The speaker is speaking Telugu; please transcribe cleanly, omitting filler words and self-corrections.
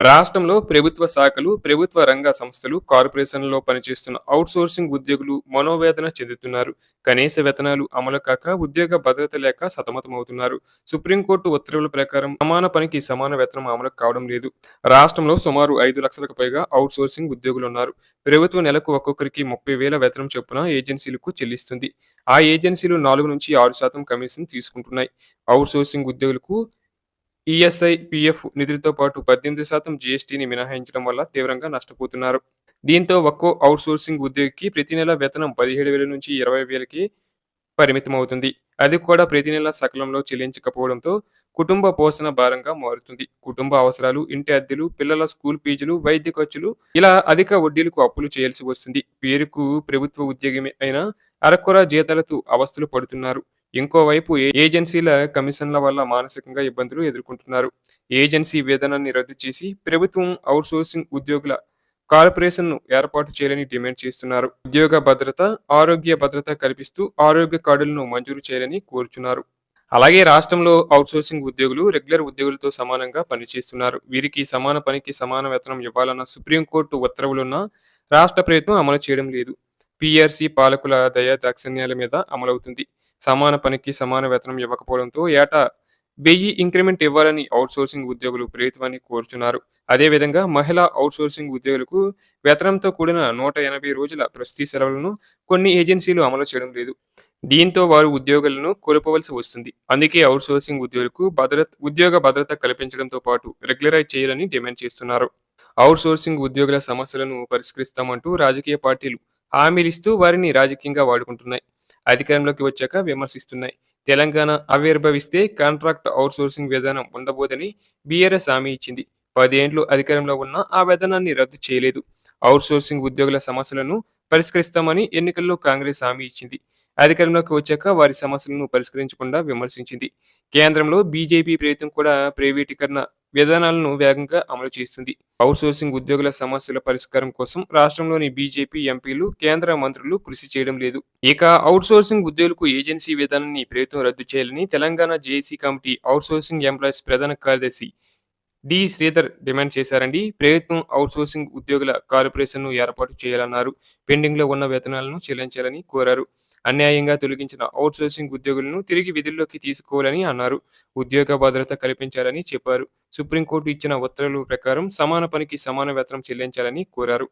రాష్ట్రంలో ప్రభుత్వ శాఖలు, ప్రభుత్వ రంగ సంస్థలు, కార్పొరేషన్లలో పనిచేస్తున్న ఔట్‌సోర్సింగ్ ఉద్యోగులు మనోవేదన చెందుతున్నారు. కనీస వేతనాలు అమలు కాక ఉద్యోగ భద్రత లేక సతమతమవుతున్నారు. సుప్రీంకోర్టు ఉత్తర్వుల ప్రకారం సమాన పనికి సమాన వేతనం అమలు కావడం లేదు. రాష్ట్రంలో సుమారు 5,00,000కు పైగా ఔట్‌సోర్సింగ్ ఉద్యోగులున్నారు. ప్రభుత్వం నెలకు ఒక్కొక్కరికి 30,000 వేతనం చొప్పున ఏజెన్సీలకు చెల్లిస్తుంది. ఆ ఏజెన్సీలు 4-6% కమిషన్ తీసుకుంటున్నాయి. ఔట్‌సోర్సింగ్ ఉద్యోగులకు ఈఎస్ఐ, పీఎఫ్ నిధులతో పాటు 18% జీఎస్టీని మినహాయించడం వల్ల తీవ్రంగా నష్టపోతున్నారు. దీంతో ఒక్కో ఔట్‌సోర్సింగ్ ఉద్యోగికి ప్రతి నెల వేతనం 17,000 నుంచి 20,000కి పరిమితమవుతుంది. అది కూడా ప్రతి నెల సకాలంలో చెల్లించకపోవడంతో కుటుంబ పోషణ భారంగా మారుతుంది. కుటుంబ అవసరాలు, ఇంటి అద్దెలు, పిల్లల స్కూల్ ఫీజులు, వైద్య ఖర్చులు ఇలా అధిక వడ్డీలకు అప్పులు చేయాల్సి వస్తుంది. పేరుకు ప్రభుత్వ ఉద్యోగమే అయినా అరకొర జీతాలతో అవస్థలు పడుతున్నారు. ఇంకోవైపు ఏజెన్సీల కమిషన్ల వల్ల మానసికంగా ఇబ్బందులు ఎదుర్కొంటున్నారు. ఏజెన్సీ విధానాన్ని రద్దు చేసి ప్రభుత్వం ఔట్‌సోర్సింగ్ ఉద్యోగుల కార్పొరేషన్‌ను ఏర్పాటు చేయాలని డిమాండ్ చేస్తున్నారు. ఉద్యోగ భద్రత, ఆరోగ్య భద్రత కల్పిస్తూ ఆరోగ్య కార్డులను మంజూరు చేయాలని కోరుచున్నారు. అలాగే రాష్ట్రంలో ఔట్‌సోర్సింగ్ ఉద్యోగులు రెగ్యులర్ ఉద్యోగులతో సమానంగా పనిచేస్తున్నారు. వీరికి సమాన పనికి సమాన వేతనం ఇవ్వాలన్న సుప్రీంకోర్టు ఉత్తర్వులున్నా రాష్ట్ర ప్రభుత్వం అమలు చేయడం లేదు. పీఆర్సీ పాలకుల దయాదాక్షిణ్యాల మీద అమలవుతుంది. సమాన పనికి సమాన వేతనం ఇవ్వకపోవడంతో ఏటా 1000 ఇంక్రిమెంట్ ఇవ్వాలని ఔట్‌సోర్సింగ్ ఉద్యోగులు ప్రభుత్వాన్ని కోరుచున్నారు. అదేవిధంగా మహిళా ఔట్‌సోర్సింగ్ ఉద్యోగులకు వేతనంతో కూడిన 180 రోజుల ప్రసూతి సెలవులను కొన్ని ఏజెన్సీలు అమలు చేయడం లేదు. దీంతో వారు ఉద్యోగులను కోల్పోవలసి వస్తుంది. అందుకే ఔట్‌సోర్సింగ్ ఉద్యోగులకు ఉద్యోగ భద్రత కల్పించడంతో పాటు రెగ్యులరైజ్ చేయాలని డిమాండ్ చేస్తున్నారు. ఔట్‌సోర్సింగ్ ఉద్యోగుల సమస్యలను పరిష్కరిస్తామంటూ రాజకీయ పార్టీలు హామీలిస్తూ వారిని రాజకీయంగా వాడుకుంటున్నాయి. అధికారంలోకి వచ్చాక విమర్శిస్తున్నాయి. తెలంగాణ ఆవిర్భవిస్తే కాంట్రాక్ట్ ఔట్‌సోర్సింగ్ విధానం ఉండబోదని బీఆర్ఎస్ హామీ ఇచ్చింది. 10 ఏండ్లు అధికారంలో ఉన్నా ఆ విధానాన్ని రద్దు చేయలేదు. ఔట్‌సోర్సింగ్ ఉద్యోగుల సమస్యలను పరిష్కరిస్తామని ఎన్నికల్లో కాంగ్రెస్ హామీ ఇచ్చింది. అధికారంలోకి వచ్చాక వారి సమస్యలను పరిష్కరించకుండా విమర్శించింది. కేంద్రంలో బీజేపీ ప్రభుత్వం కూడా ప్రైవేటీకరణ విధానాలను వేగంగా అమలు చేస్తుంది. ఔట్‌సోర్సింగ్ ఉద్యోగుల సమస్యల పరిష్కారం కోసం రాష్ట్రంలోని బీజేపీ ఎంపీలు, కేంద్ర మంత్రులు కృషి చేయడం లేదు. ఇక ఔట్‌సోర్సింగ్ ఉద్యోగులకు ఏజెన్సీ విధానాన్ని ప్రభుత్వం రద్దు చేయాలని Telangana JAC committee outsourcing employees ప్రధాన కార్యదర్శి శ్రీధర్ డిమాండ్ చేశారండి. ప్రభుత్వం ఔట్‌సోర్సింగ్ ఉద్యోగుల కార్పొరేషన్‌ను ఏర్పాటు చేయాలన్నారు. పెండింగ్‌లో ఉన్న వేతనాలను చెల్లించాలని కోరారు. అన్యాయంగా తొలగించిన ఔట్‌సోర్సింగ్ ఉద్యోగులను తిరిగి విధుల్లోకి తీసుకోవాలని అన్నారు. ఉద్యోగ భద్రత కల్పించాలని చెప్పారు. సుప్రీంకోర్టు ఇచ్చిన ఉత్తర్వుల ప్రకారం సమాన పనికి సమాన వేతనం చెల్లించాలని కోరారు.